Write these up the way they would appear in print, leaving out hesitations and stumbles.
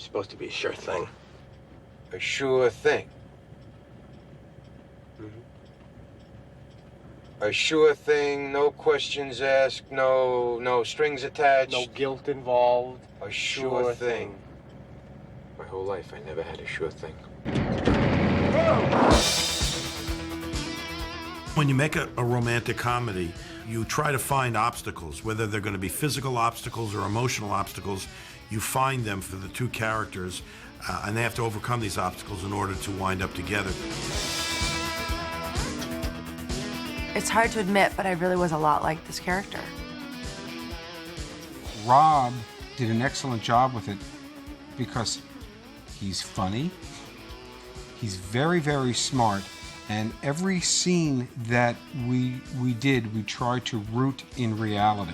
supposed to be a sure thing. A sure thing. A sure thing, no questions asked, no strings attached. No guilt involved. A sure thing. My whole life, I never had a sure thing. When you make a romantic comedy, you try to find obstacles, whether they're going to be physical obstacles or emotional obstacles. You find them for the two characters, and they have to overcome these obstacles in order to wind up together. It's hard to admit, but I really was a lot like this character. Rob did an excellent job with it because he's funny, he's very, very smart, and every scene that we did, we tried to root in reality.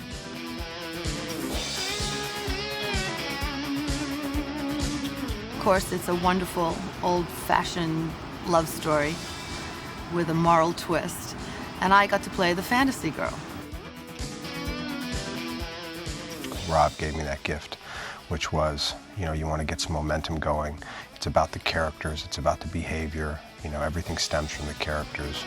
Of course, it's a wonderful, old-fashioned love story with a moral twist, and I got to play the fantasy girl. Rob gave me that gift, which was, you want to get some momentum going. It's about the characters, it's about the behavior, everything stems from the characters.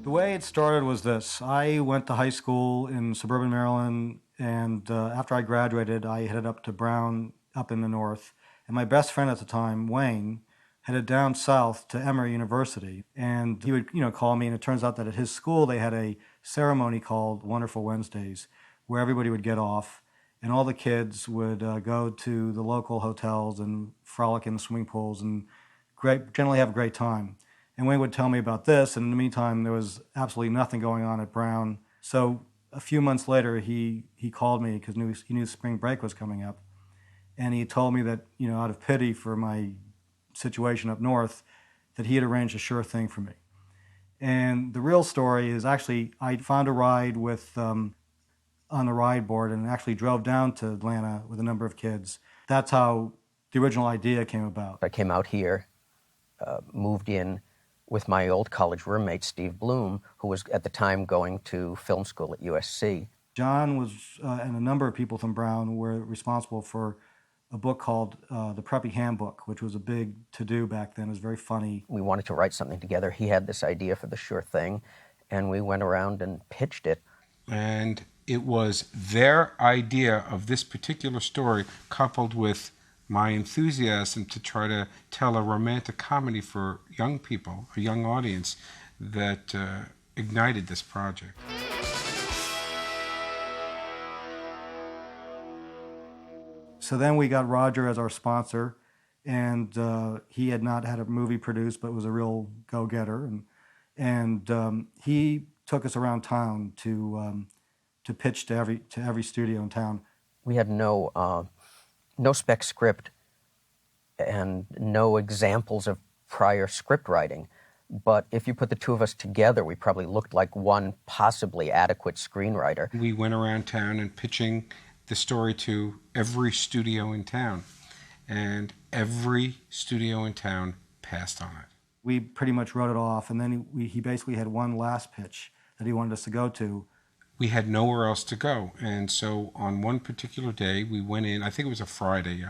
The way it started was this. I went to high school in suburban Maryland, and after I graduated, I headed up to Brown up in the north. And my best friend at the time, Wayne, headed down south to Emory University. And he would, call me, and it turns out that at his school they had a ceremony called Wonderful Wednesdays, where everybody would get off, and all the kids would go to the local hotels and frolic in the swimming pools and generally have a great time. And Wayne would tell me about this, and in the meantime, there was absolutely nothing going on at Brown. So a few months later, he called me because he knew spring break was coming up. And he told me that, out of pity for my situation up north, that he had arranged a sure thing for me. And the real story is actually, I found a ride with on the ride board and actually drove down to Atlanta with a number of kids. That's how the original idea came about. I came out here, moved in with my old college roommate, Steve Bloom, who was at the time going to film school at USC. John was, and a number of people from Brown were responsible for a book called The Preppy Handbook, which was a big to-do back then. It was very funny. We wanted to write something together. He had this idea for the sure thing, and we went around and pitched it. And it was their idea of this particular story coupled with my enthusiasm to try to tell a romantic comedy for young people, a young audience, that ignited this project. So then we got Roger as our sponsor, and he had not had a movie produced, but was a real go-getter, and he took us around town to pitch to every studio in town. We had no spec script and no examples of prior script writing. But if you put the two of us together, we probably looked like one possibly adequate screenwriter. We went around town and pitching the story to every studio in town, and every studio in town passed on it. We pretty much wrote it off, and then he basically had one last pitch that he wanted us to go to. We had nowhere else to go, and so on one particular day, we went in, I think it was a Friday,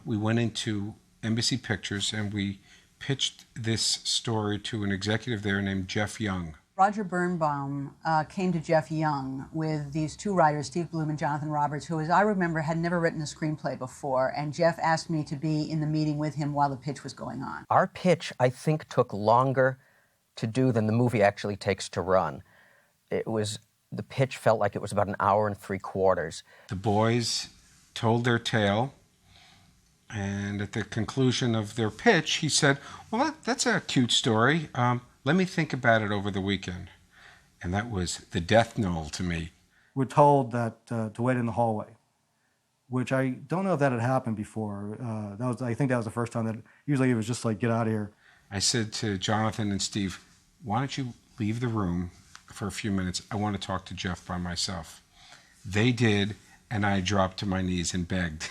we went into Embassy Pictures, and we pitched this story to an executive there named Jeff Young. Roger Birnbaum came to Jeff Young with these two writers, Steve Bloom and Jonathan Roberts, who, as I remember, had never written a screenplay before, and Jeff asked me to be in the meeting with him while the pitch was going on. Our pitch, I think, took longer to do than the movie actually takes to run. The pitch felt like it was about an hour and 3/4. The boys told their tale, and at the conclusion of their pitch, he said, well, that's a cute story. Let me think about it over the weekend. And that was the death knell to me. We're told that to wait in the hallway, which I don't know if that had happened before. I think that was the first time that usually it was just like, get out of here. I said to Jonathan and Steve, why don't you leave the room for a few minutes? I want to talk to Jeff by myself. They did, and I dropped to my knees and begged.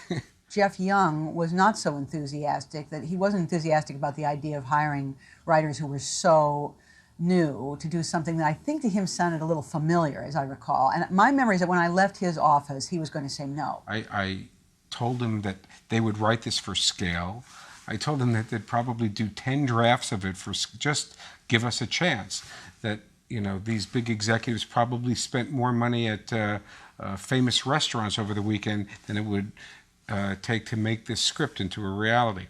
Jeff Young was not so enthusiastic, that he wasn't enthusiastic about the idea of hiring writers who were so new to do something that I think to him sounded a little familiar, as I recall. And my memory is that when I left his office, he was going to say no. I told him that they would write this for scale. I told them that they'd probably do 10 drafts of it for just give us a chance. That, you know, these big executives probably spent more money at famous restaurants over the weekend than it would take to make this script into a reality.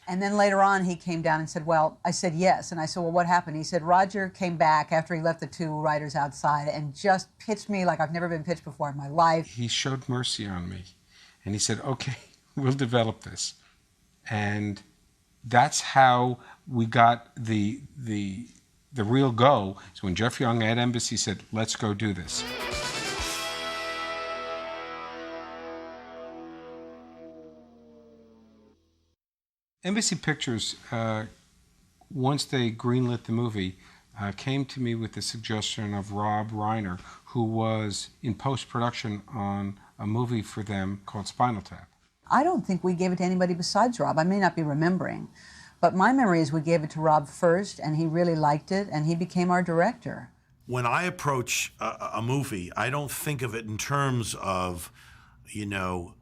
And then later on, he came down and said, well, I said yes. And I said, well, what happened? He said, Roger came back after he left the two writers outside and just pitched me like I've never been pitched before in my life. He showed mercy on me. And he said, okay, we'll develop this. And that's how we got the real go. So when Jeff Young at Embassy said, let's go do this. Embassy Pictures, once they greenlit the movie, came to me with the suggestion of Rob Reiner, who was in post-production on a movie for them called Spinal Tap. I don't think we gave it to anybody besides Rob. I may not be remembering. But my memory is we gave it to Rob first, and he really liked it, and he became our director. When I approach a movie, I don't think of it in terms of, you know,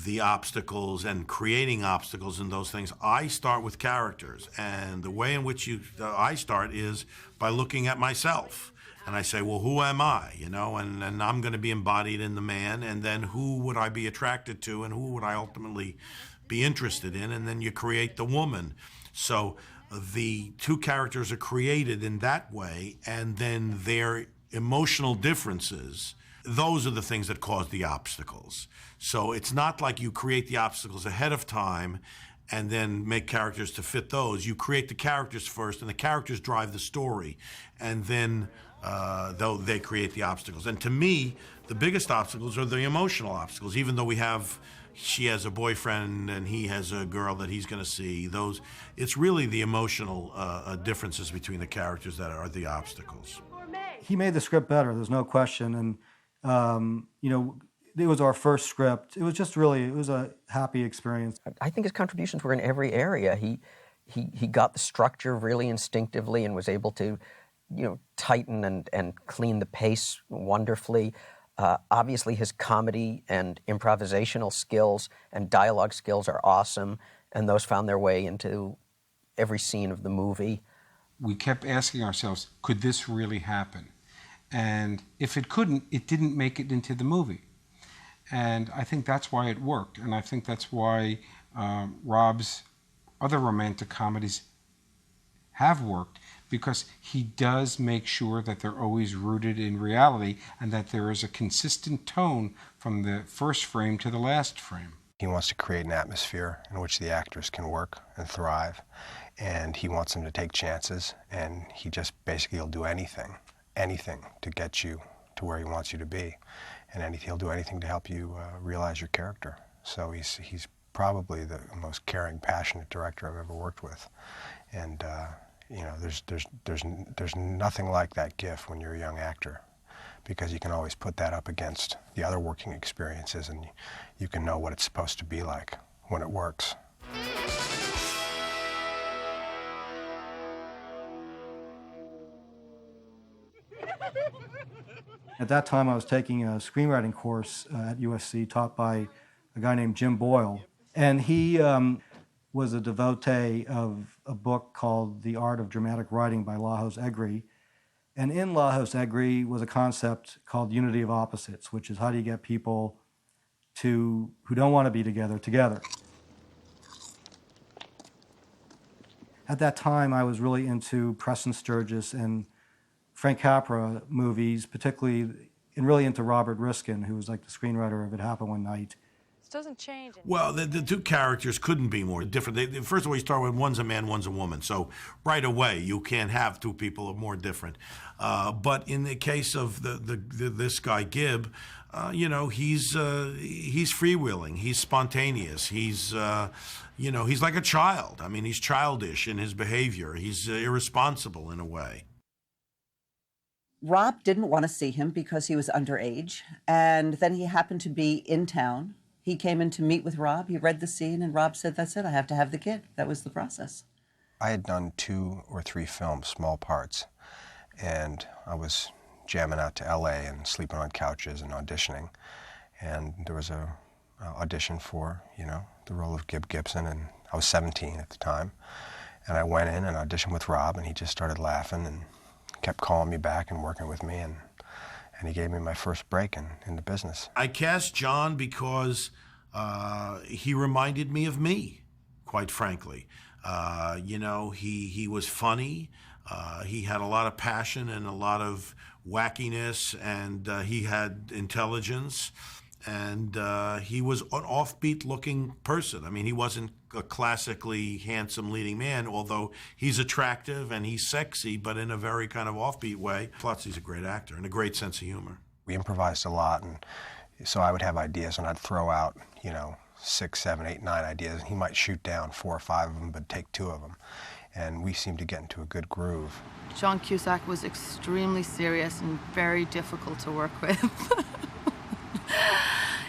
the obstacles and creating obstacles and those things. I start with characters, and the way in which I start is by looking at myself. And I say, well, who am I? You know, and I'm going to be embodied in the man, and then who would I be attracted to, and who would I ultimately be interested in? And then you create the woman. So the two characters are created in that way, and then their emotional differences, those are the things that cause the obstacles. So it's not like you create the obstacles ahead of time and then make characters to fit those. You create the characters first, and the characters drive the story, and then though they create the obstacles. And to me, the biggest obstacles are the emotional obstacles, even though she has a boyfriend and he has a girl that he's going to see. It's really the emotional differences between the characters that are the obstacles. He made the script better, there's no question. And, you know, it was our first script. It was just really, it was a happy experience. I think his contributions were in every area. He got the structure really instinctively and was able to, you know, tighten and clean the pace wonderfully. Obviously, his comedy and improvisational skills and dialogue skills are awesome, and those found their way into every scene of the movie. We kept asking ourselves, could this really happen? And if it couldn't, it didn't make it into the movie. And I think that's why it worked, and I think that's why Rob's other romantic comedies have worked, because he does make sure that they're always rooted in reality and that there is a consistent tone from the first frame to the last frame. He wants to create an atmosphere in which the actors can work and thrive, and he wants them to take chances, and he just basically will do anything to get you to where he wants you to be, and he'll do anything to help you realize your character. So he's probably the most caring, passionate director I've ever worked with, and you know, there's nothing like that gift when you're a young actor, because you can always put that up against the other working experiences, and you can know what it's supposed to be like when it works. At that time, I was taking a screenwriting course at USC taught by a guy named Jim Boyle, and he was a devotee of a book called The Art of Dramatic Writing by Lajos Egri. And in Lajos Egri was a concept called unity of opposites, which is how do you get people who don't want to be together. At that time, I was really into Preston Sturges and Frank Capra movies, particularly, and really into Robert Riskin, who was like the screenwriter of It Happened One Night. Doesn't change. Well, the two characters couldn't be more different. First of all, you start with one's a man, one's a woman. So right away, you can't have two people more different. But in the case of this guy Gibb, you know, he's freewheeling. He's spontaneous. He's you know, he's like a child. I mean, he's childish in his behavior. He's irresponsible in a way. Rob didn't want to see him because he was underage, and then he happened to be in town. He came in to meet with Rob. He read the scene, and Rob said, "That's it. I have to have the kid." That was the process. I had done 2 or 3 films, small parts, and I was jamming out to LA and sleeping on couches and auditioning. And there was a audition for, the role of Gib Gibson, and I was 17 at the time. And I went in and auditioned with Rob, and he just started laughing and kept calling me back and working with me, and he gave me my first break in the business. I cast John because he reminded me of me, quite frankly. He was funny. He had a lot of passion and a lot of wackiness, and he had intelligence, and he was an offbeat-looking person. I mean, he wasn't a classically handsome leading man, although he's attractive and he's sexy, but in a very kind of offbeat way. Plus, he's a great actor and a great sense of humor. We improvised a lot, and so I would have ideas, and I'd throw out, 6, 7, 8, 9 ideas, and he might shoot down 4 or 5 of them, but take 2 of them. And we seemed to get into a good groove. John Cusack was extremely serious and very difficult to work with.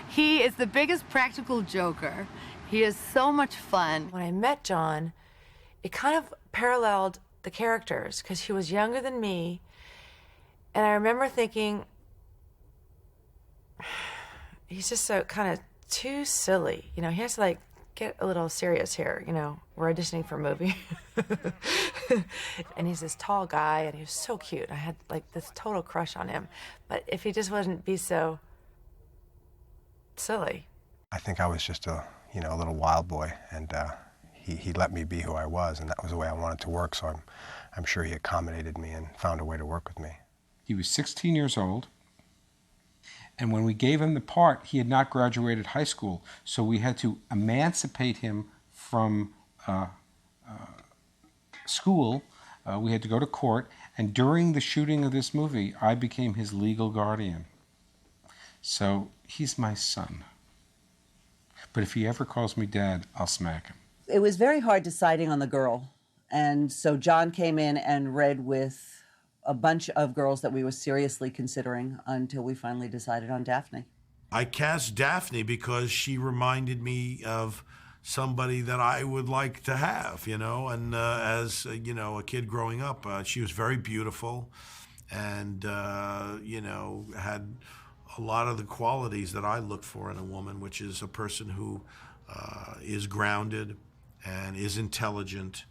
He is the biggest practical joker. He is so much fun. When I met John, it kind of paralleled the characters because he was younger than me. And I remember thinking, he's just so kind of too silly. He has to get a little serious here. We're auditioning for a movie. And he's this tall guy and he was so cute. I had this total crush on him. But if he just wouldn't be so silly. I think I was just a little wild boy, and he let me be who I was, and that was the way I wanted to work, so I'm sure he accommodated me and found a way to work with me. He was 16 years old, and when we gave him the part, he had not graduated high school, so we had to emancipate him from school. We had to go to court, and during the shooting of this movie, I became his legal guardian. So he's my son. But if he ever calls me dad, I'll smack him. It was very hard deciding on the girl. And so John came in and read with a bunch of girls that we were seriously considering until we finally decided on Daphne. I cast Daphne because she reminded me of somebody that I would like to have, and as, a kid growing up, she was very beautiful and, had a lot of the qualities that I look for in a woman, which is a person who is grounded and is intelligent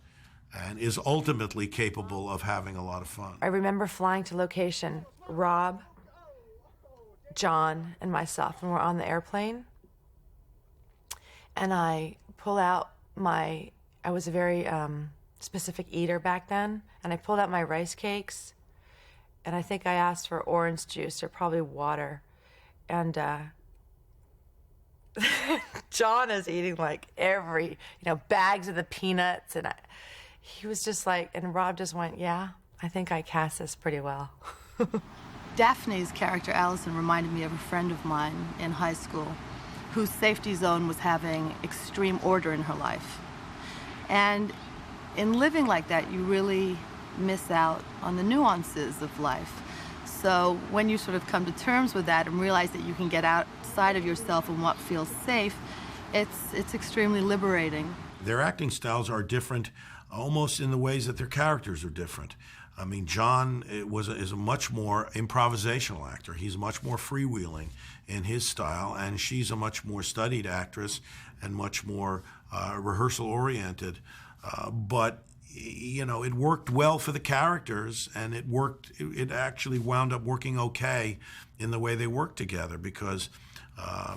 and is ultimately capable of having a lot of fun. I remember flying to location, Rob, John, and myself, and we're on the airplane. And I pull out I was a very specific eater back then, and I pulled out my rice cakes, and I think I asked for orange juice or probably water. And John is eating every, bags of the peanuts. And he was just and Rob just went, "Yeah, I think I cast this pretty well." Daphne's character, Allison, reminded me of a friend of mine in high school whose safety zone was having extreme order in her life. And in living like that, you really miss out on the nuances of life. So when you sort of come to terms with that and realize that you can get outside of yourself and what feels safe, it's extremely liberating. Their acting styles are different almost in the ways that their characters are different. I mean, John is a much more improvisational actor. He's much more freewheeling in his style, and she's a much more studied actress and much more rehearsal-oriented. But it worked well for the characters, and it actually wound up working okay in the way they worked together, because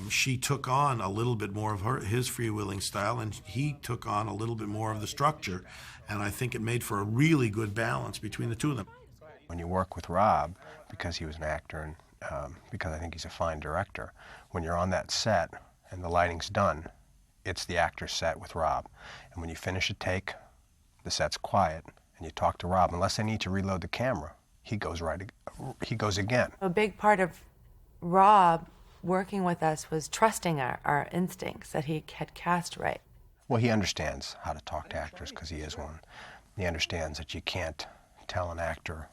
she took on a little bit more of his freewheeling style, and he took on a little bit more of the structure, and I think it made for a really good balance between the two of them. When you work with Rob, because he was an actor and because I think he's a fine director, when you're on that set and the lighting's done, it's the actor's set with Rob. And when you finish a take, the set's quiet, and you talk to Rob. Unless they need to reload the camera, he goes again. A big part of Rob working with us was trusting our instincts that he had cast right. Well, he understands how to talk to actors because he is one. He understands that you can't tell an actor,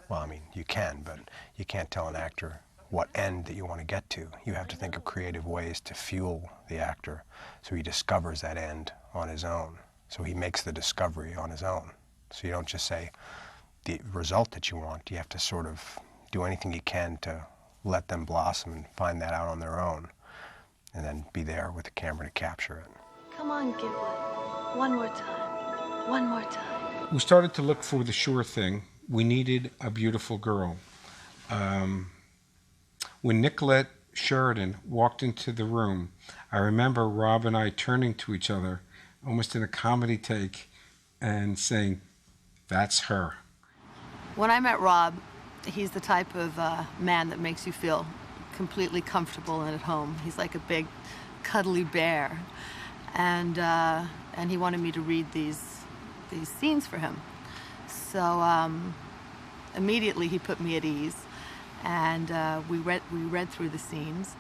well, I mean, you can, but you can't tell an actor what end that you want to get to. You have to think of creative ways to fuel the actor so he discovers that end on his own. So he makes the discovery on his own. So you don't just say the result that you want. You have to sort of do anything you can to let them blossom and find that out on their own, and then be there with the camera to capture it. Come on, Giblet. One more time. One more time. We started to look for the sure thing. We needed a beautiful girl. When Nicolette Sheridan walked into the room, I remember Rob and I turning to each other, almost in a comedy take, and saying, "That's her." When I met Rob, he's the type of man that makes you feel completely comfortable and at home. He's like a big, cuddly bear, and he wanted me to read these scenes for him. So immediately he put me at ease, and we read through the scenes.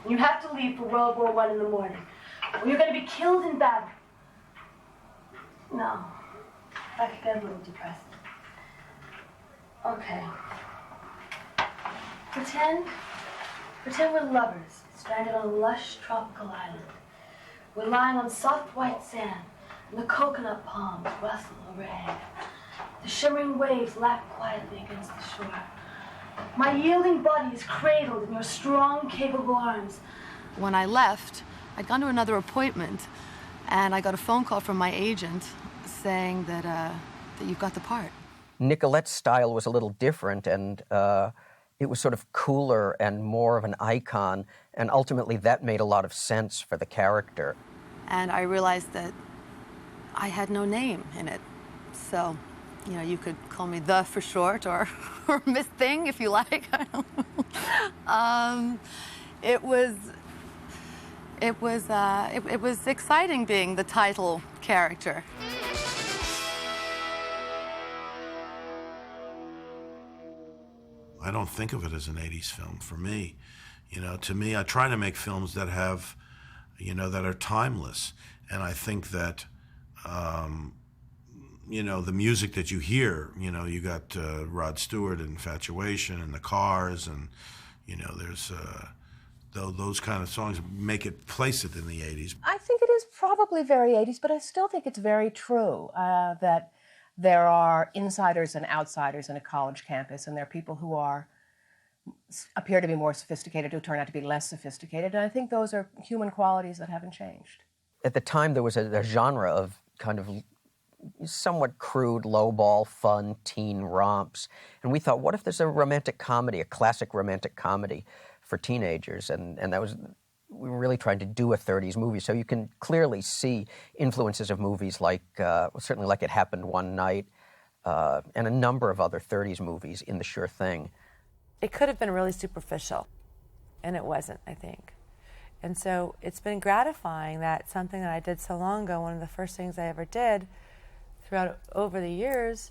You have to leave for World War I in the morning, or you're going to be killed in battle. No, I could get a little depressed. Okay. Pretend we're lovers, stranded on a lush tropical island. We're lying on soft white sand, and the coconut palms rustle overhead. The shimmering waves lap quietly against the shore. My yielding body is cradled in your strong, capable arms. When I left, I'd gone to another appointment, and I got a phone call from my agent saying that you've got the part. Nicolette's style was a little different, and it was sort of cooler and more of an icon, and ultimately that made a lot of sense for the character. And I realized that I had no name in it. So, you know, you could call me The for short, or Miss Thing if you like. I don't know. It was exciting being the title character. I don't think of it as an 80s film for me. You know, to me, I try to make films that have, you know, that are timeless. And I think that, you know, the music that you hear, you know, you got Rod Stewart and Infatuation and The Cars, and, you know, there's those kind of songs place it in the 80s. I think it is probably very 80s, but I still think it's very true that there are insiders and outsiders in a college campus, and there are people who appear to be more sophisticated who turn out to be less sophisticated, and I think those are human qualities that haven't changed. At the time, there was a genre of kind of somewhat crude, lowball, fun teen romps, and we thought, what if there's a romantic comedy, a classic romantic comedy for teenagers, and that was... We were really trying to do a 30s movie, so you can clearly see influences of movies like, certainly like It Happened One Night, and a number of other 30s movies in The Sure Thing. It could have been really superficial, and it wasn't, I think. And so it's been gratifying that something that I did so long ago, one of the first things I ever did over the years,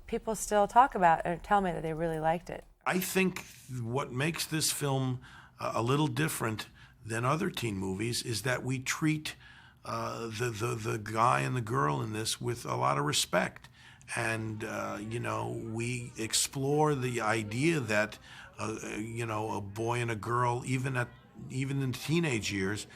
people still talk about and tell me that they really liked it. I think what makes this film a little different than other teen movies is that we treat the guy and the girl in this with a lot of respect, and you know, we explore the idea that you know, a boy and a girl, even in teenage years,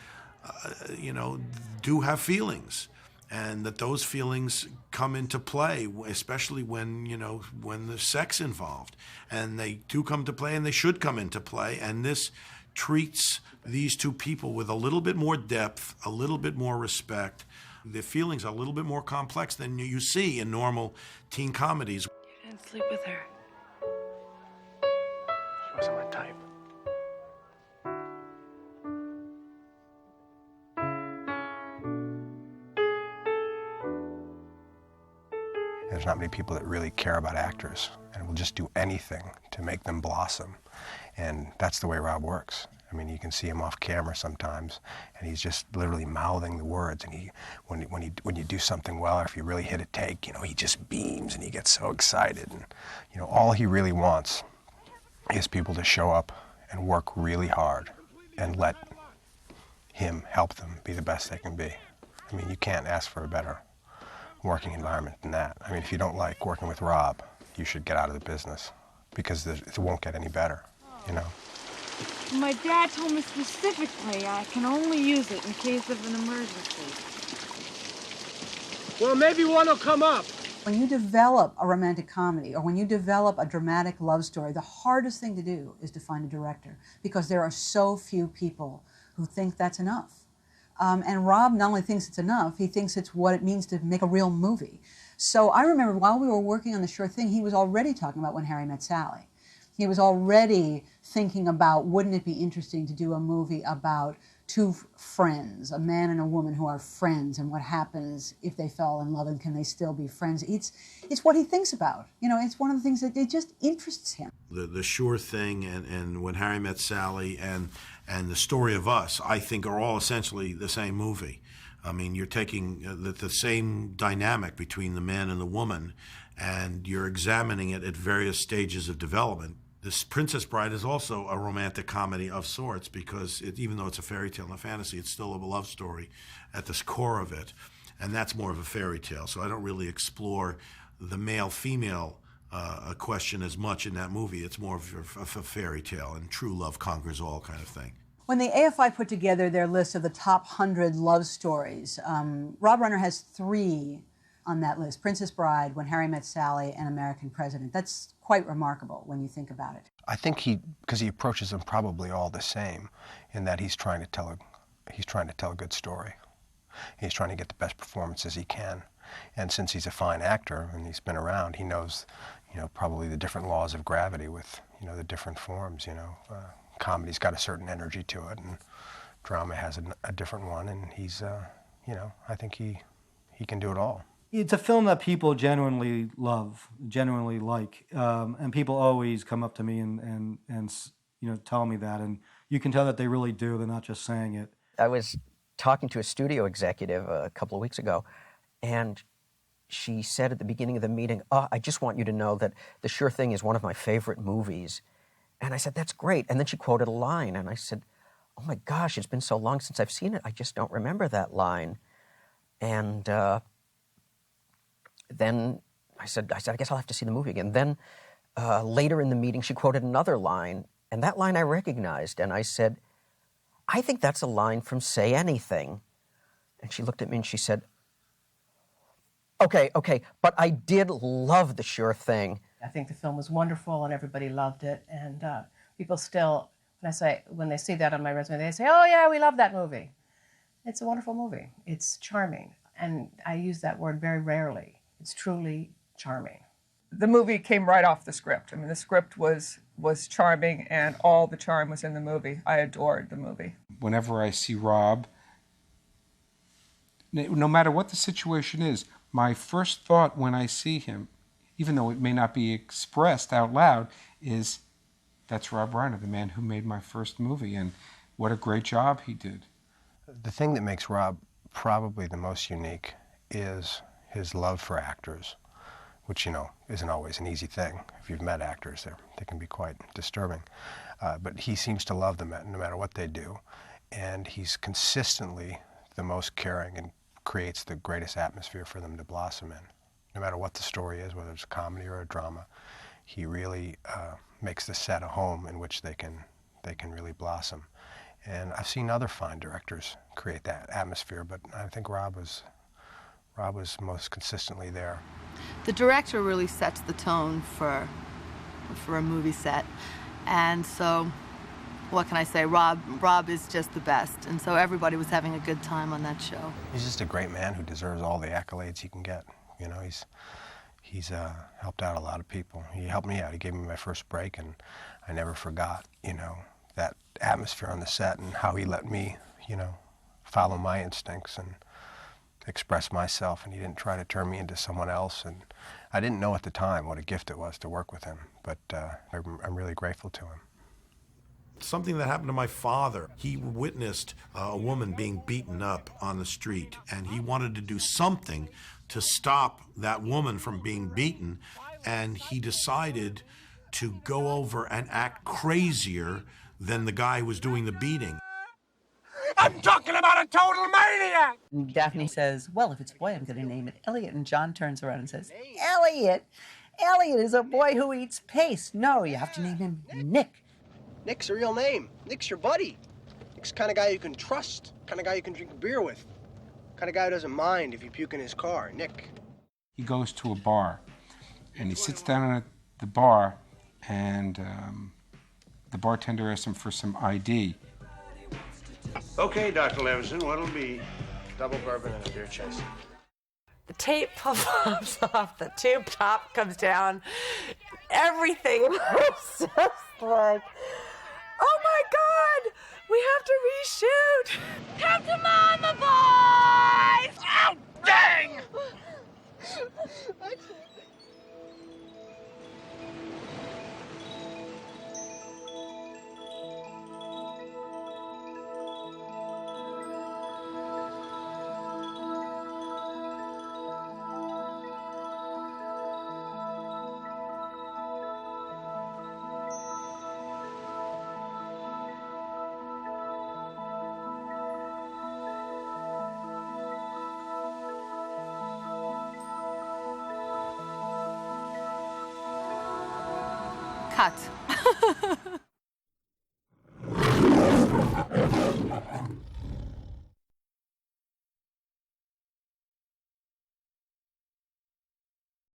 you know, do have feelings, and that those feelings come into play, especially when, you know, when there's sex involved, and they do come to play, and they should come into play, and this treats these two people with a little bit more depth, a little bit more respect. Their feelings are a little bit more complex than you see in normal teen comedies. You didn't sleep with her. She wasn't my type. There's not many people that really care about actors and will just do anything to make them blossom. And that's the way Rob works. I mean, you can see him off camera sometimes, and he's just literally mouthing the words. And when you do something well, or if you really hit a take, you know, he just beams and he gets so excited. And you know, all he really wants is people to show up and work really hard, and let him help them be the best they can be. I mean, you can't ask for a better working environment than that. I mean, if you don't like working with Rob, you should get out of the business, because it won't get any better. you know. My dad told me specifically I can only use it in case of an emergency. Well, maybe one will come up. When you develop a romantic comedy or when you develop a dramatic love story, the hardest thing to do is to find a director because there are so few people who think that's enough. And Rob not only thinks it's enough, he thinks it's what it means to make a real movie. So I remember while we were working on The Sure Thing, he was already talking about When Harry Met Sally. He was already thinking about, wouldn't it be interesting to do a movie about two friends, a man and a woman who are friends, and what happens if they fall in love and can they still be friends? It's what he thinks about. You know, it's one of the things that it just interests him. The Sure Thing and When Harry Met Sally and The Story of Us, I think, are all essentially the same movie. I mean, you're taking the same dynamic between the man and the woman, and you're examining it at various stages of development. This Princess Bride is also a romantic comedy of sorts because even though it's a fairy tale and a fantasy, it's still a love story at the core of it, and that's more of a fairy tale. So I don't really explore the male-female question as much in that movie. It's more of a fairy tale, and true love conquers all kind of thing. When the AFI put together their list of the top 100 love stories, Rob Reiner has 3 on that list: Princess Bride, When Harry Met Sally, and American President. That's quite remarkable when you think about it. I think because he approaches them probably all the same, in that he's trying to tell a good story. He's trying to get the best performances he can, and since he's a fine actor and he's been around, he knows, you know, probably the different laws of gravity with, you know, the different forms. You know, comedy's got a certain energy to it, and drama has a different one, and he's, you know, I think he can do it all. It's a film that people genuinely love, genuinely like, and people always come up to me and you know, tell me that, and you can tell that they really do. They're not just saying it. I was talking to a studio executive a couple of weeks ago, and she said at the beginning of the meeting, "Oh, I just want you to know that The Sure Thing is one of my favorite movies." And I said, "That's great." And then she quoted a line, and I said, "Oh my gosh, it's been so long since I've seen it. I just don't remember that line." And then I said, I guess I'll have to see the movie again. Then later in the meeting, she quoted another line, and that line I recognized. And I said, "I think that's a line from Say Anything." And she looked at me and she said, Okay, but I did love The Sure Thing. I think the film was wonderful and everybody loved it. And people still, when they see that on my resume, they say, "Oh yeah, we love that movie." It's a wonderful movie. It's charming. And I use that word very rarely. It's truly charming. The movie came right off the script. I mean, the script was charming, and all the charm was in the movie. I adored the movie. Whenever I see Rob, no matter what the situation is, my first thought when I see him, even though it may not be expressed out loud, is, that's Rob Reiner, the man who made my first movie, and what a great job he did. The thing that makes Rob probably the most unique is his love for actors, which, you know, isn't always an easy thing. If you've met actors, they can be quite disturbing. But he seems to love them no matter what they do. And he's consistently the most caring and creates the greatest atmosphere for them to blossom in. No matter what the story is, whether it's a comedy or a drama, he really makes the set a home in which they can really blossom. And I've seen other fine directors create that atmosphere, but I think Rob was most consistently there. The director really sets the tone for a movie set, and so what can I say? Rob is just the best, and so everybody was having a good time on that show. He's just a great man who deserves all the accolades he can get. You know, he's helped out a lot of people. He helped me out. He gave me my first break, and I never forgot, you know, that atmosphere on the set and how he let me, you know, follow my instincts and express myself, and he didn't try to turn me into someone else. And I didn't know at the time what a gift it was to work with him, but I'm really grateful to him. Something that happened to my father. He witnessed a woman being beaten up on the street, and he wanted to do something to stop that woman from being beaten, and he decided to go over and act crazier than the guy who was doing the beating. I'm talking about a total maniac! And Daphne says, "Well, if it's a boy, I'm going to name it Elliot." And John turns around and says, "Elliot? Elliot is a boy who eats paste. No, you have to name him Nick." Nick's a real name. Nick's your buddy. Nick's the kind of guy you can trust, kind of guy you can drink a beer with, kind of guy who doesn't mind if you puke in his car. Nick. He goes to a bar, and he sits down at the bar, and the bartender asks him for some ID. Okay, Dr. Levinson, what'll be? Double bourbon and a beer chase. The tape pops off, the tube top comes down, everything was just like, oh my God, we have to reshoot. Come to mama, boys! Oh, dang! Cut.